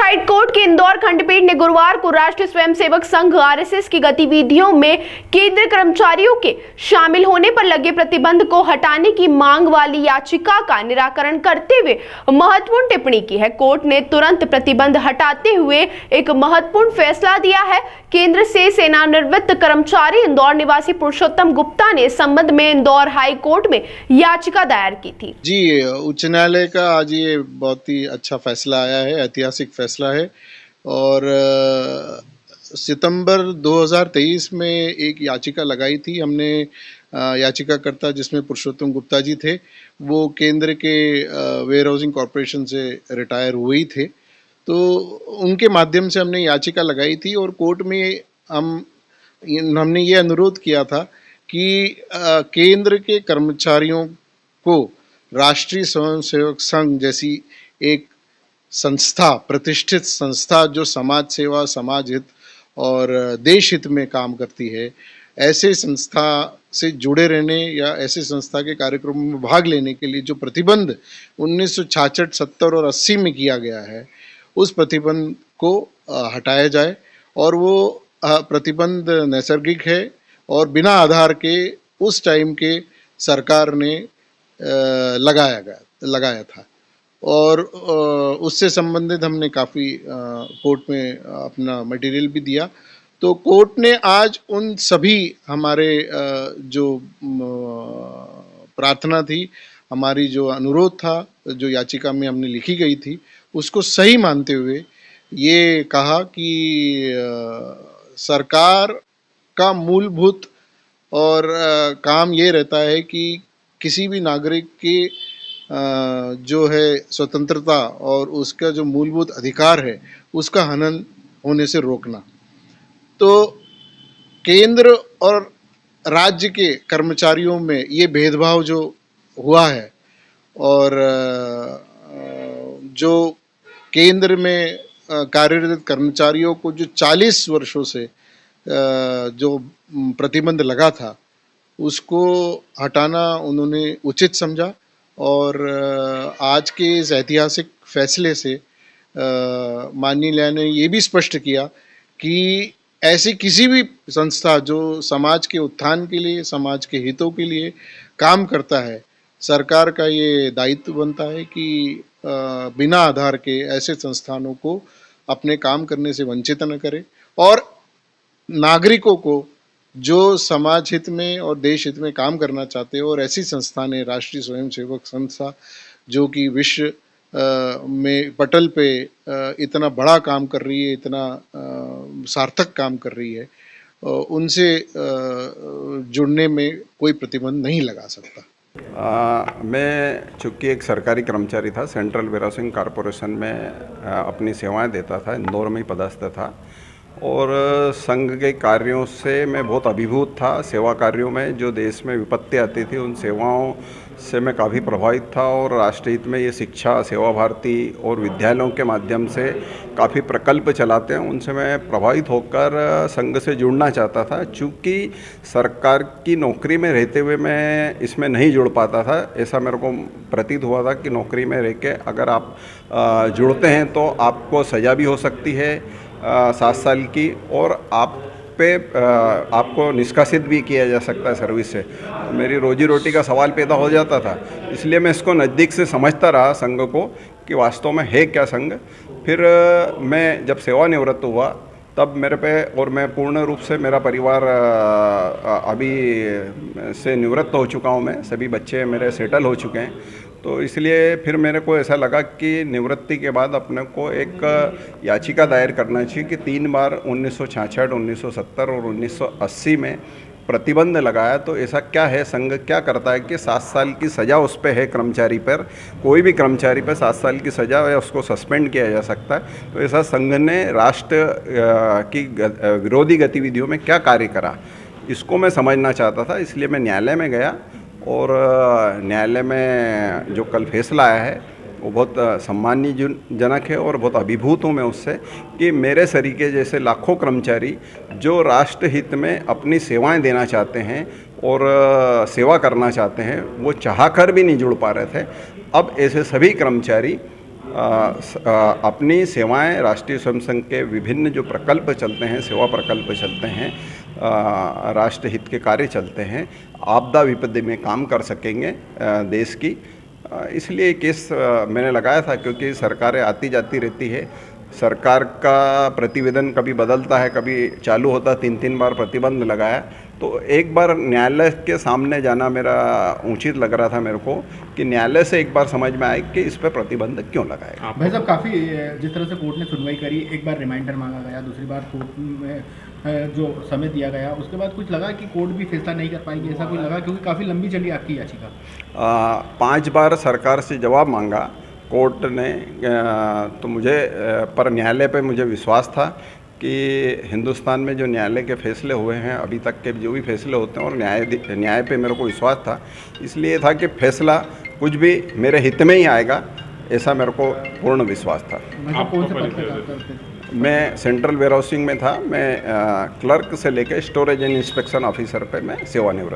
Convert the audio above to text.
High court के इंदौर खंडपीठ ने गुरुवार को राष्ट्रीय स्वयंसेवक संघ आरएसएस की गतिविधियों में केंद्रीय कर्मचारियों के शामिल होने पर लगे प्रतिबंध को हटाने की मांग वाली याचिका का निराकरण करते हुए महत्वपूर्ण टिप्पणी की है। कोर्ट ने तुरंत प्रतिबंध हटाते हुए एक महत्वपूर्ण फैसला दिया है। केंद्र से सेवानिवृत्त कर्मचारी इंदौर निवासी पुरुषोत्तम गुप्ता ने इस संबंध में इंदौर हाई कोर्ट में याचिका दायर की थी। जी, उच्च न्यायालय का आज ये बहुत ही अच्छा फैसला आया है, ऐतिहासिक फैसला है। और सितंबर 2023 में एक याचिका लगाई थी हमने। याचिकाकर्ता जिसमें पुरुषोत्तम गुप्ता जी थे, वो केंद्र के वेयर हाउसिंग कॉरपोरेशन से रिटायर हुए ही थे। तो उनके माध्यम से हमने याचिका लगाई थी और कोर्ट में हमने ये अनुरोध किया था कि केंद्र के कर्मचारियों को राष्ट्रीय स्वयंसेवक संघ जैसी एक संस्था, प्रतिष्ठित संस्था जो समाज सेवा, समाज हित और देश हित में काम करती है, ऐसे संस्था से जुड़े रहने या ऐसे संस्था के कार्यक्रमों में भाग लेने के लिए जो प्रतिबंध 1966, 70 और 80 में किया गया है, उस प्रतिबंध को हटाया जाए। और वो प्रतिबंध नैसर्गिक है और बिना आधार के उस टाइम के सरकार ने लगाया था। और उससे संबंधित हमने काफ़ी कोर्ट में अपना मटेरियल भी दिया। तो कोर्ट ने आज उन सभी हमारे जो प्रार्थना थी, हमारी जो अनुरोध था, जो याचिका में हमने लिखी गई थी, उसको सही मानते हुए ये कहा कि सरकार का मूलभूत और काम ये रहता है कि किसी भी नागरिक की जो है स्वतंत्रता और उसका जो मूलभूत अधिकार है, उसका हनन होने से रोकना। तो केंद्र और राज्य के कर्मचारियों में ये भेदभाव जो हुआ है और जो केंद्र में कार्यरत कर्मचारियों को जो 40 वर्षों से जो प्रतिबंध लगा था, उसको हटाना उन्होंने उचित समझा। और आज के इस ऐतिहासिक फैसले से माननीय न्यायालय ने ये भी स्पष्ट किया कि ऐसी किसी भी संस्था जो समाज के उत्थान के लिए, समाज के हितों के लिए काम करता है, सरकार का ये दायित्व बनता है कि बिना आधार के ऐसे संस्थानों को अपने काम करने से वंचित न करे और नागरिकों को जो समाज हित में और देश हित में काम करना चाहते हैं, और ऐसी संस्थान है राष्ट्रीय स्वयंसेवक संस्था जो कि विश्व में पटल पे इतना बड़ा काम कर रही है, इतना सार्थक काम कर रही है, उनसे जुड़ने में कोई प्रतिबंध नहीं लगा सकता। मैं चूँकि एक सरकारी कर्मचारी था, सेंट्रल वेयर हाउसिंग कॉरपोरेशन में अपनी सेवाएं देता था, इंदौर में ही पदस्थ था और संघ के कार्यों से मैं बहुत अभिभूत था। सेवा कार्यों में जो देश में विपत्ति आती थी, उन सेवाओं से मैं काफ़ी प्रभावित था और राष्ट्र हित में ये शिक्षा, सेवा भारती और विद्यालयों के माध्यम से काफ़ी प्रकल्प चलाते हैं, उनसे मैं प्रभावित होकर संघ से जुड़ना चाहता था। चूँकि सरकार की नौकरी में रहते हुए मैं इसमें नहीं जुड़ पाता था। ऐसा मेरे को प्रतीत हुआ था कि नौकरी में रह के अगर आप जुड़ते हैं तो आपको सज़ा भी हो सकती है 7 साल की, और आपको निष्कासित भी किया जा सकता है सर्विस से। मेरी रोजी रोटी का सवाल पैदा हो जाता था, इसलिए मैं इसको नज़दीक से समझता रहा संघ को कि वास्तव में है क्या संघ। फिर मैं जब सेवानिवृत्त हुआ तब मेरे पे, और मैं पूर्ण रूप से, मेरा परिवार अभी से निवृत्त हो चुका हूँ, मैं सभी बच्चे मेरे सेटल हो चुके हैं, तो इसलिए फिर मेरे को ऐसा लगा कि निवृत्ति के बाद अपने को एक याचिका दायर करना चाहिए कि 3 बार 1966, 1970 और 1980 में प्रतिबंध लगाया, तो ऐसा क्या है, संघ क्या करता है कि 7 साल की सज़ा उस पर है कर्मचारी पर, कोई भी कर्मचारी पर 7 साल की सज़ा या उसको सस्पेंड किया जा सकता है। तो ऐसा संघ ने राष्ट्र की विरोधी गतिविधियों में क्या कार्य करा, इसको मैं समझना चाहता था। इसलिए मैं न्यायालय में गया और न्यायालय में जो कल फैसला आया है वो बहुत सम्मानजनक है और बहुत अभिभूत हूँ मैं उससे कि मेरे सरीके जैसे लाखों कर्मचारी जो राष्ट्र हित में अपनी सेवाएं देना चाहते हैं और सेवा करना चाहते हैं, वो चाहकर भी नहीं जुड़ पा रहे थे। अब ऐसे सभी कर्मचारी अपनी सेवाएं राष्ट्रीय स्वयं संघ के विभिन्न जो प्रकल्प चलते हैं, सेवा प्रकल्प चलते हैं, राष्ट्र हित के कार्य चलते हैं, आपदा विपत्ति में काम कर सकेंगे देश की। इसलिए केस मैंने लगाया था, क्योंकि सरकारें आती जाती रहती है, सरकार का प्रतिवेदन कभी बदलता है, कभी चालू होता, 3-3 बार प्रतिबंध लगाया, तो एक बार न्यायालय के सामने जाना मेरा उचित लग रहा था मेरे को, कि न्यायालय से एक बार समझ में आए कि इस पर प्रतिबंध क्यों लगाएगा। भाई साहब, काफ़ी जिस तरह से कोर्ट ने सुनवाई करी, एक बार रिमाइंडर मांगा गया, दूसरी बार कोर्ट में जो समय दिया गया, उसके बाद कुछ लगा कि कोर्ट भी फैसला नहीं कर पाएगी, ऐसा कुछ लगा? क्योंकि काफ़ी लंबी चली आपकी याचिका। 5 बार सरकार से जवाब मांगा कोर्ट ने, तो मुझे पर न्यायालय पे मुझे विश्वास था कि हिंदुस्तान में जो न्यायालय के फैसले हुए हैं, अभी तक के जो भी फैसले होते हैं, और न्याय पे मेरे को विश्वास था, इसलिए था कि फैसला कुछ भी मेरे हित में ही आएगा, ऐसा मेरे को पूर्ण विश्वास था। मतलब कौन से पद पे काम करते थे? मैं सेंट्रल वेयर हाउसिंग में था, मैं क्लर्क से लेकर स्टोरेज एंड इंस्पेक्शन ऑफिसर पे मैं सेवानिवृत्त